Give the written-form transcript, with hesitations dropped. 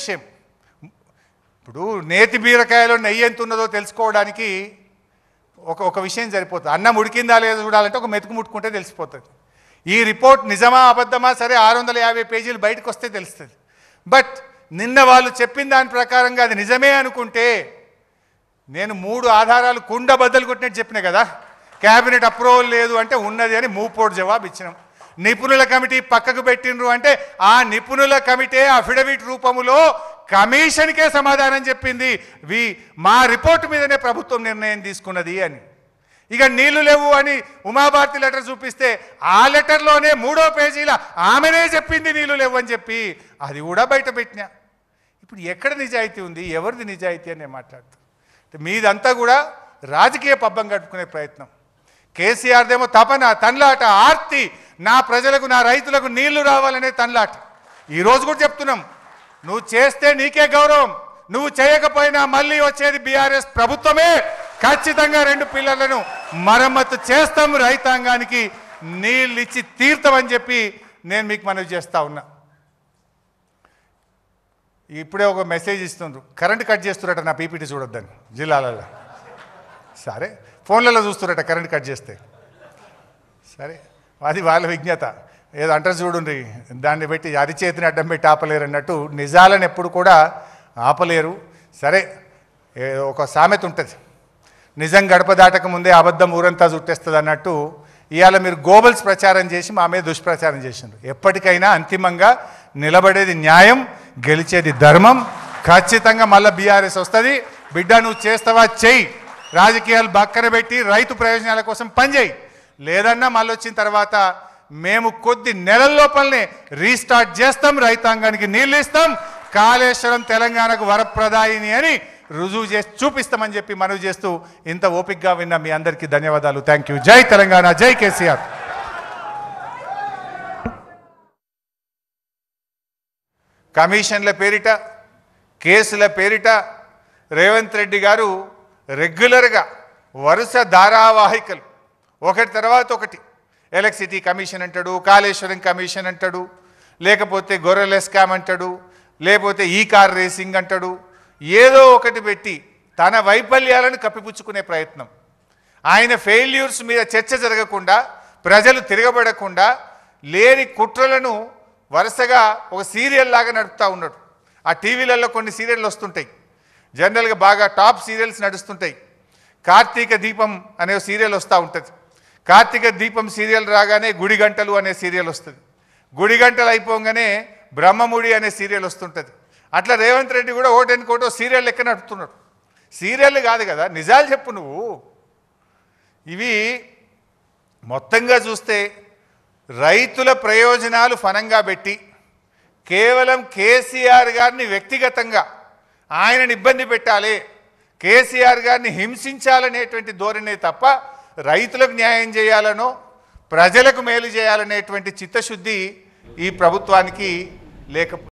విషయం. ఇప్పుడు నేతి బీరకాయలో నెయ్యి ఎంత ఉన్నదో తెలుసుకోవడానికి ఒక విషయం సరిపోతుంది. అన్నం ఉడికిందా లేదో చూడాలంటే ఒక మెతుకు ముట్టుకుంటే తెలిసిపోతుంది. ఈ రిపోర్ట్ నిజమా అబద్ధమా సరే 650 పేజీలు బయటకు వస్తే తెలుస్తుంది. బట్ నిన్న వాళ్ళు చెప్పిన దాని ప్రకారంగా అది నిజమే అనుకుంటే నేను 3 ఆధారాలు కుండ బద్దలు కొట్టినట్టు చెప్పినా కదా. క్యాబినెట్ అప్రూవల్ లేదు అంటే ఉన్నది అని మూపోటు జవాబు ఇచ్చినాం. నిపుణుల కమిటీ పక్కకు పెట్టినరు అంటే ఆ నిపుణుల కమిటీ అఫిడవిట్ రూపములో కమిషన్కే సమాధానం చెప్పింది మా రిపోర్టు మీదనే ప్రభుత్వం నిర్ణయం తీసుకున్నది అని. ఇక నీళ్లు లేవు అని ఉమాభారతి లెటర్ చూపిస్తే ఆ లెటర్లోనే 3వ పేజీల ఆమెనే చెప్పింది నీళ్లు లేవు అని చెప్పి అది కూడా బయట పెట్టినా. ఇప్పుడు ఎక్కడ నిజాయితీ ఉంది, ఎవరిది నిజాయితీ అని నేను మాట్లాడుతాను. మీదంతా కూడా రాజకీయ పబ్బం కట్టుకునే ప్రయత్నం. కేసీఆర్దేమో తపన, తన్లాట, ఆర్తి, నా ప్రజలకు నా రైతులకు నీళ్లు రావాలనే తన్లాట. ఈరోజు కూడా చెప్తున్నాం, నువ్వు చేస్తే నీకే గౌరవం, నువ్వు చేయకపోయినా మళ్ళీ వచ్చేది బీఆర్ఎస్ ప్రభుత్వమే. ఖచ్చితంగా 2 పిల్లలను మరమ్మతు చేస్తాం, రైతాంగానికి నీళ్ళు ఇచ్చి తీర్థమని చెప్పి నేను మీకు మనవి చేస్తా ఉన్నా. ఇప్పుడే ఒక మెసేజ్ ఇస్తుండ్రు, కరెంట్ కట్ చేస్తురట నా పీపీటీ చూడొద్దని జిల్లాలలో. సరే ఫోన్లలో చూస్తురట కరెంట్ కట్ చేస్తే. సరే అది వాళ్ళ విజ్ఞత, ఏదో అంటారు చూడండి, దాన్ని పెట్టి అరిచేతిని అడ్డం పెట్టి ఆపలేరు అన్నట్టు నిజాలను ఎప్పుడు కూడా ఆపలేరు. సరే ఒక సామెత ఉంటుంది, నిజం గడప దాటక ముందే అబద్ధం ఊరంతా చుట్టేస్తుంది అన్నట్టు. ఇవాళ మీరు గోబల్స్ ప్రచారం చేసి మా మీద దుష్ప్రచారం చేసిండ్రు. ఎప్పటికైనా అంతిమంగా నిలబడేది న్యాయం, గెలిచేది ధర్మం. ఖచ్చితంగా మళ్ళీ బీఆర్ఎస్ వస్తుంది. బిడ్డ నువ్వు చేస్తావా చెయ్యి, రాజకీయాలు పక్కన పెట్టి రైతు ప్రయోజనాల కోసం పనిచేయి. లేదన్నా మళ్ళీ వచ్చిన తర్వాత మేము కొద్ది నెలల లోపలనే రీస్టార్ట్ చేస్తాం, రైతాంగానికి నీళ్ళు ఇస్తాం, కాళేశ్వరం తెలంగాణకు వరప్రదాయిని అని రుజువు చేసి చూపిస్తామని చెప్పి మనవి చేస్తూ ఇంత ఓపికగా విన్న మీ అందరికీ ధన్యవాదాలు. Thank you. జై తెలంగాణ, జై కేసీఆర్. కమిషన్ల పేరిట, కేసుల పేరిట రేవంత్ రెడ్డి గారు రెగ్యులర్గా వరుస ధారావాహికలు ఒకటి తర్వాత ఒకటి, ఎలక్ట్రిసిటీ కమిషన్ అంటాడు, కాళేశ్వరం కమిషన్ అంటాడు, లేకపోతే గొర్రెల స్కామ్ అంటాడు, లేకపోతే ఈ కార్ రేసింగ్ అంటాడు, ఏదో ఒకటి పెట్టి తన వైఫల్యాలను కప్పిపుచ్చుకునే ప్రయత్నం. ఆయన ఫెయిల్యూర్స్ మీద చర్చ జరగకుండా, ప్రజలు తిరగబడకుండా లేని కుట్రలను వరుసగా ఒక సీరియల్ లాగా నడుపుతూ ఉన్నాడు. ఆ టీవీలలో కొన్ని సీరియళ్ళు వస్తుంటాయి, జనరల్గా బాగా టాప్ సీరియల్స్ నడుస్తుంటాయి. కార్తీక దీపం అనే సీరియల్ వస్తూ ఉంటుంది. కార్తీక దీపం సీరియల్ రాగానే గుడి గంటలు అనే సీరియల్ వస్తుంది. గుడి గంటలు అయిపోగానే బ్రహ్మముడి అనే సీరియల్ వస్తుంటుంది. అట్లా రేవంత్ రెడ్డి కూడా ఓటెనుకోటో సీరియల్ లెక్క నడుపుతున్నాడు. సీరియల్ కాదు కదా, నిజాలు చెప్పు నువ్వు. ఇవి మొత్తంగా చూస్తే రైతుల ప్రయోజనాలు ఫనంగా పెట్టి కేవలం కేసీఆర్ గారిని వ్యక్తిగతంగా ఆయనని ఇబ్బంది పెట్టాలి, కేసీఆర్ గారిని హింసించాలనేటువంటి ధోరణే తప్ప రైతులకు న్యాయం చేయాలనో ప్రజలకు మేలు చేయాలనేటువంటి చిత్తశుద్ధి ఈ ప్రభుత్వానికి లేకపోతే